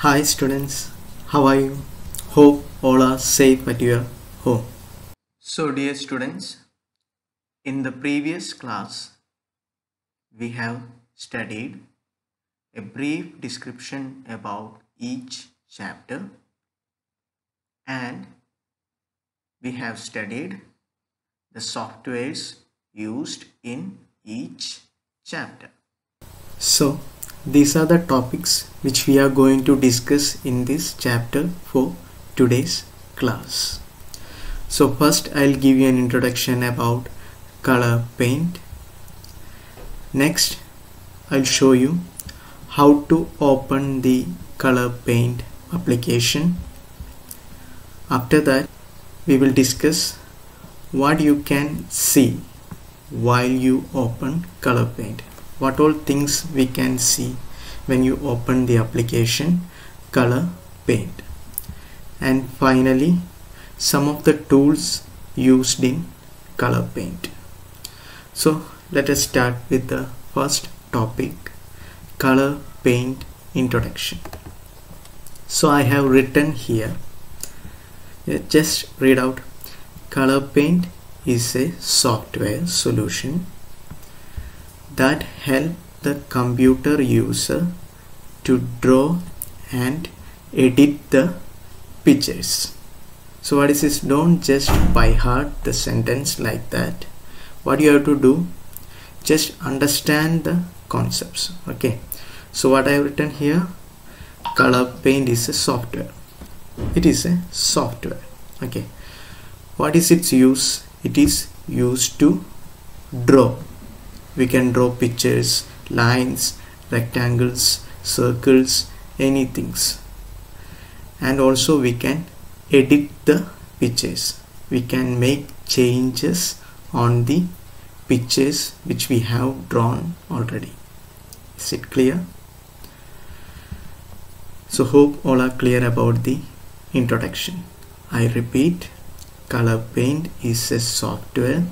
Hi students, how are you? Hope all are safe at your home. So dear students, in the previous class we have studied a brief description about each chapter and we have studied the softwares used in each chapter. So these are the topics which we are going to discuss in this chapter for today's class. So first I'll give you an introduction about color paint. Next I'll show you how to open the color paint application. After that we will discuss what you can see while you open color paint. What all things we can see when you open the application color paint. And finally some of the tools used in color paint. So let us start with the first topic, color paint introduction. So I have written here, just read out. Color paint is a software solution that help the computer user to draw and edit the pictures. So what is this? Don't just by heart the sentence like that. What you have to do, just understand the concepts. Okay, so what I have written here, color paint is a software. It is a software. Okay, what is its use? It is used to draw. We can draw pictures, lines, rectangles, circles, anything. And also we can edit the pictures. We can make changes on the pictures which we have drawn already. Is it clear? So hope all are clear about the introduction. I repeat, color paint is a software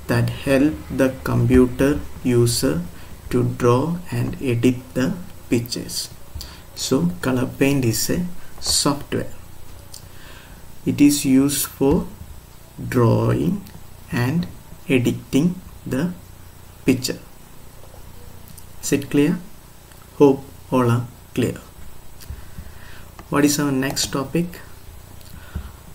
that help the computer user to draw and edit the pictures. So color paint is a software. It is used for drawing and editing the picture. Is it clear? Hope all are clear. What is our next topic?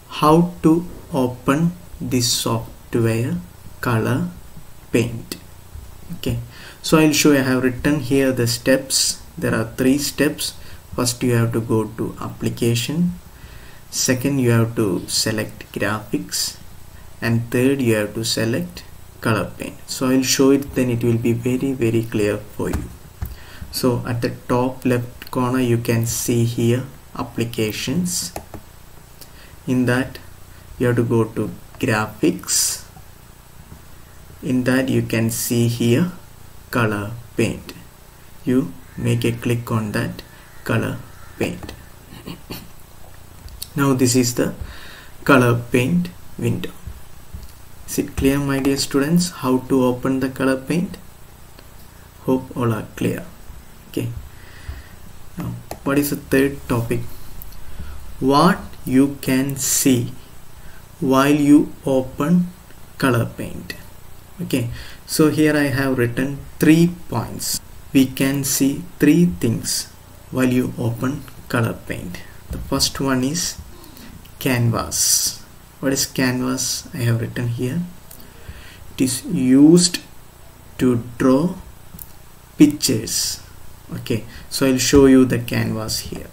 How to open this software color paint. Okay, so I'll show you. I have written here the steps. There are 3 steps. First you have to go to application, second you have to select graphics, and third you have to select color paint. So I'll show it, then it will be very clear for you. So at the top left corner you can see here applications. In that you have to go to graphics. In that you can see here color paint. You make a click on that color paint. Now this is the color paint window. Is it clear, my dear students, how to open the color paint? Hope all are clear. Okay, now what is the third topic? What you can see while you open color paint. Okay, so here I have written 3 points. We can see 3 things while you open color paint. The first one is canvas. What is canvas? I have written here. It is used to draw pictures. Okay, so I'll show you the canvas here.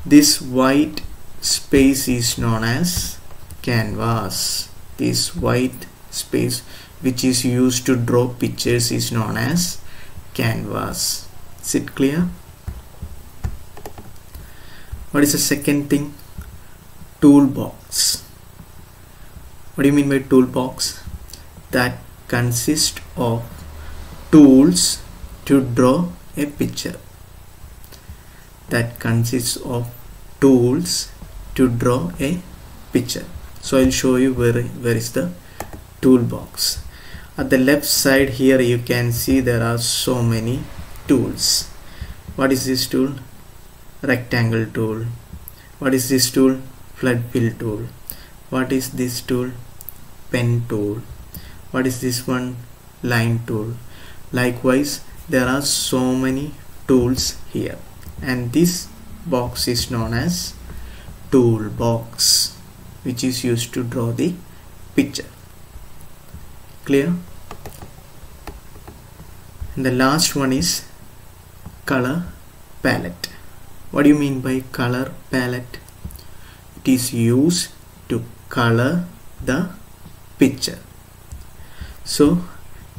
This white space is known as canvas. This white space which is used to draw pictures is known as canvas. Is it clear? What is the second thing? Toolbox. What do you mean by toolbox? That consists of tools to draw a picture. That consists of tools to draw a picture. So I'll show you where is the toolbox. At the left side here you can see there are so many tools. What is this tool? rectangle tool. What is this tool? Flood fill tool. What is this tool? Pen tool. What is this one? Line tool. Likewise, there are so many tools here, and this box is known as tool box, which is used to draw the picture. Clear? And the last one is color palette. What do you mean by color palette? It is used to color the picture. So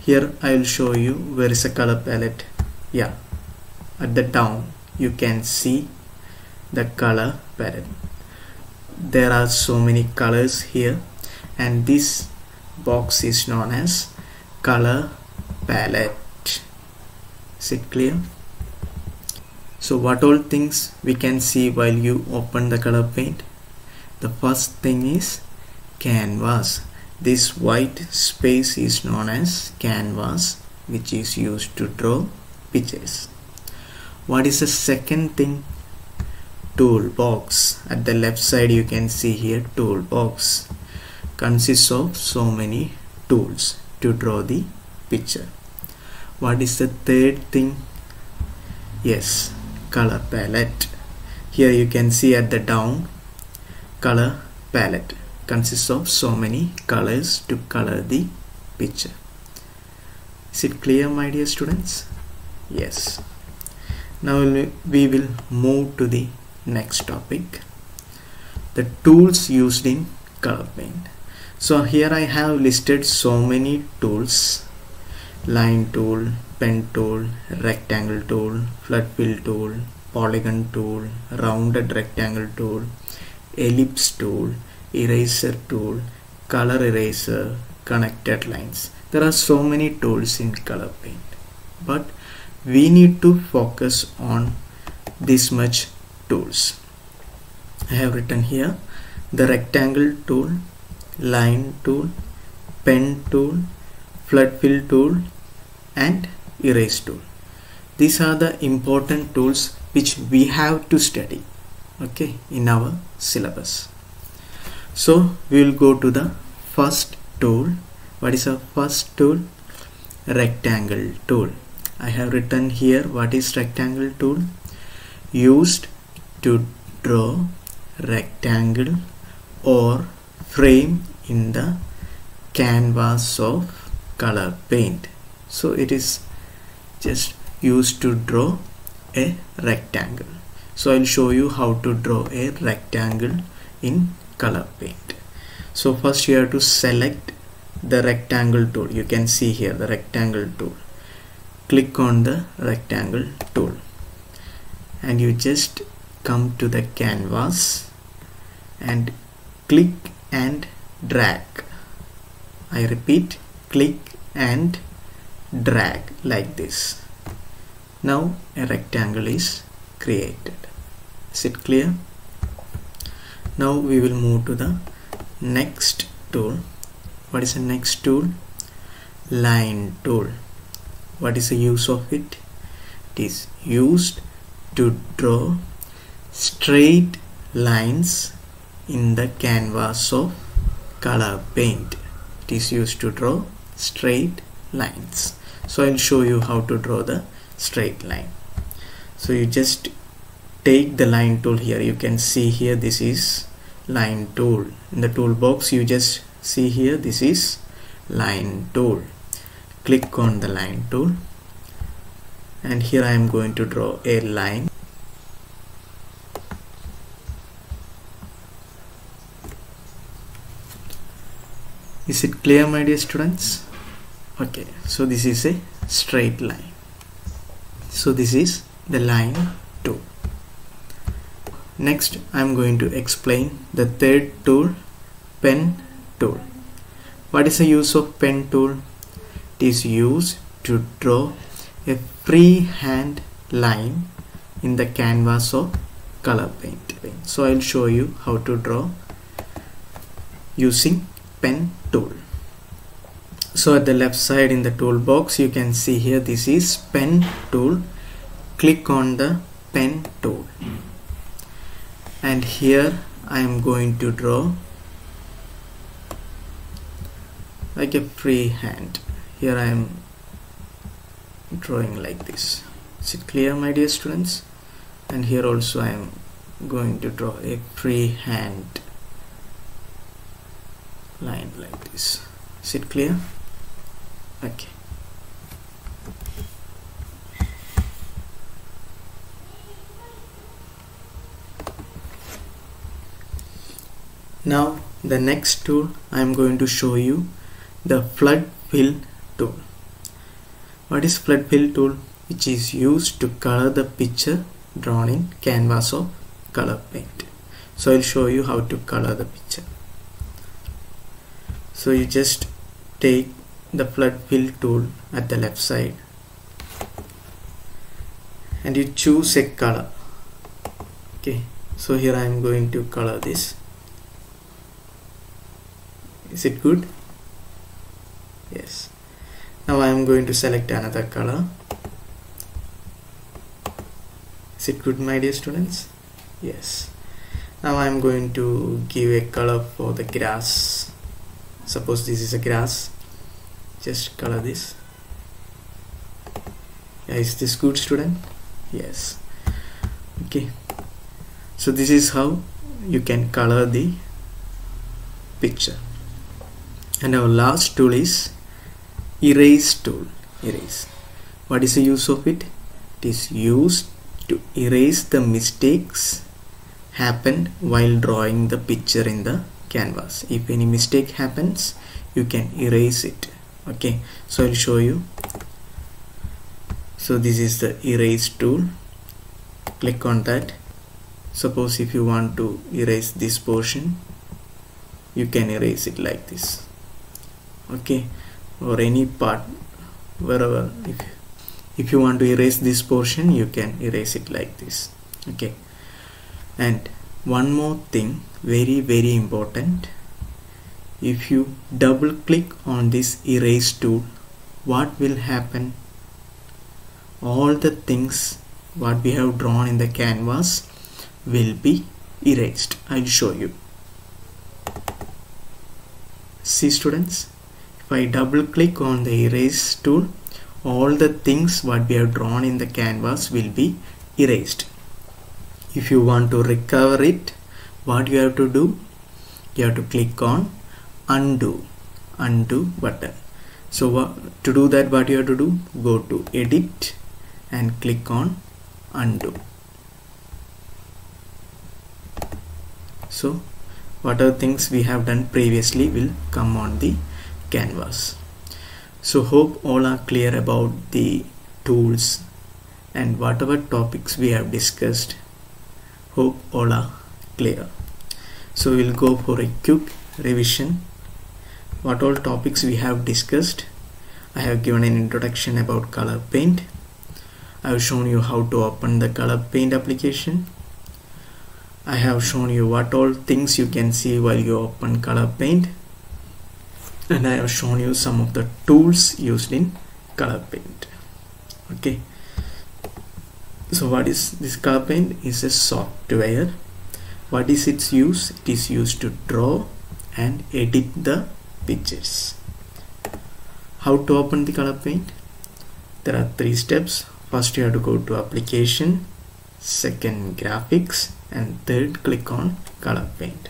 here I will show you where is a color palette. Yeah, at the down you can see the color palette. There are so many colors here, and this box is known as color palette. Is it clear? So what all things we can see while you open the color paint? The first thing is canvas. This white space is known as canvas, which is used to draw pictures. What is the second thing? Toolbox. At the left side you can see here toolbox. Consists of so many tools to draw the picture. What is the third thing? Yes, color palette. Here you can see at the down, color palette consists of so many colors to color the picture. Is it clear, my dear students? Yes. Now we will move to the next topic, the tools used in color paint. So here I have listed so many tools: line tool, pen tool, rectangle tool, flood fill tool, polygon tool, rounded rectangle tool, ellipse tool, eraser tool, color eraser, connected lines. There are so many tools in color paint, but we need to focus on this much tools. I have written here the rectangle tool, line tool, pen tool, flood fill tool, and erase tool. These are the important tools which we have to study, okay, in our syllabus. So we will go to the first tool. What is our first tool? Rectangle tool. I have written here what is rectangle tool. Used to draw rectangle or frame in the canvas of color paint. So it is just used to draw a rectangle. So I'll show you how to draw a rectangle in color paint. So first you have to select the rectangle tool. You can see here the rectangle tool. Click on the rectangle tool and you just come to the canvas and click and drag. I repeat, click and drag like this. Now a rectangle is created. Is it clear? Now we will move to the next tool. What is the next tool? Line tool. What is the use of it? It is used to draw straight lines in the canvas of color paint. It is used to draw straight lines. So I'll show you how to draw the straight line. So you just take the line tool here. You can see here this is line tool. In the toolbox you just see here this is line tool. Click on the line tool and here I am going to draw a line. Is it clear, my dear students? Okay, so this is a straight line. So this is the line tool. Next I am going to explain the third tool, pen tool. What is the use of pen tool? It is used to draw a freehand line in the canvas of color paint. So I'll show you how to draw using pen tool. So at the left side in the toolbox you can see here this is pen tool. Click on the pen tool and here I am going to draw like a free hand. Here I am drawing like this. Is it clear, my dear students? And here also I am going to draw a free hand line like this. Is it clear? Okay. Now the next tool I am going to show you, the flood fill tool. What is flood fill tool? Which is used to color the picture drawn in canvas of color paint. So I'll show you how to color the picture. So you just take the flood fill tool at the left side and you choose a color. Okay, so here I am going to color this. Is it good? Yes. Now I am going to select another color. Is it good, my dear students? Yes. Now I am going to give a color for the grass. Suppose this is a grass. Just color this. Yeah, is this good, student? Yes. Okay. So this is how you can color the picture. And our last tool is erase tool. Erase. What is the use of it? It is used to erase the mistakes happened while drawing the picture in the canvas. If any mistake happens, you can erase it. Okay, so I'll show you. So this is the erase tool. Click on that. Suppose if you want to erase this portion, you can erase it like this. Okay, or any part, wherever. If you want to erase this portion, you can erase it like this. Okay, and one more thing, very important. If you double click on this erase tool, what will happen? All the things what we have drawn in the canvas will be erased. I'll show you. See, students, if I double click on the erase tool, all the things what we have drawn in the canvas will be erased. If you want to recover it, what you have to do? You have to click on undo button. So to do that, what you have to do? Go to edit and click on undo. So whatever things we have done previously will come on the canvas. So hope all are clear about the tools and whatever topics we have discussed. Hope all are clear. So we'll go for a quick revision. What all topics we have discussed. I have given an introduction about color paint. I have shown you how to open the color paint application. I have shown you what all things you can see while you open color paint. And I have shown you some of the tools used in color paint. Okay. So what is this color paint? Is a software. What is its use? It is used to draw and edit the pictures. How to open the color paint? There are 3 steps. First you have to go to application, second graphics, and third click on color paint.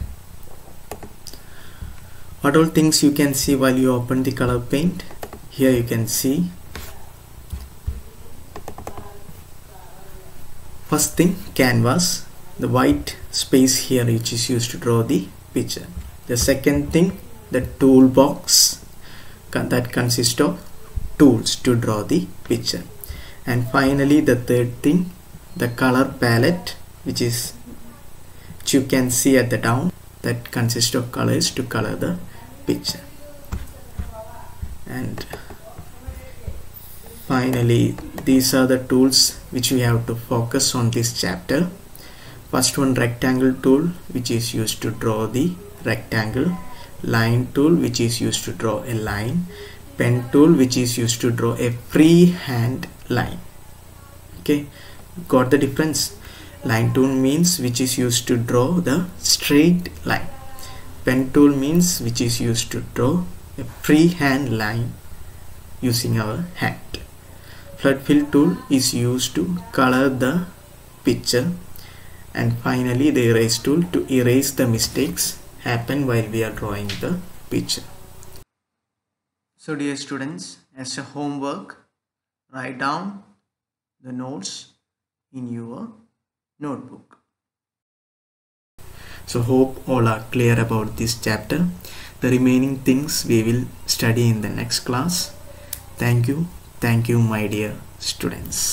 What all things you can see while you open the color paint? Here you can see, first thing, canvas, the white space here which is used to draw the picture. The second thing, the toolbox that consists of tools to draw the picture. And finally the third thing, the color palette which you can see at the down, that consists of colors to color the picture. And finally these are the tools which we have to focus on this chapter. First one, rectangle tool which is used to draw the rectangle, line tool which is used to draw a line, pen tool which is used to draw a freehand line. Okay, got the difference? Line tool means which is used to draw the straight line. Pen tool means which is used to draw a freehand line using our hand. Flood fill tool is used to color the picture. And finally the erase tool to erase the mistakes happen while we are drawing the picture. So dear students, as a homework, write down the notes in your notebook. So hope all are clear about this chapter. The remaining things we will study in the next class. Thank you my dear students.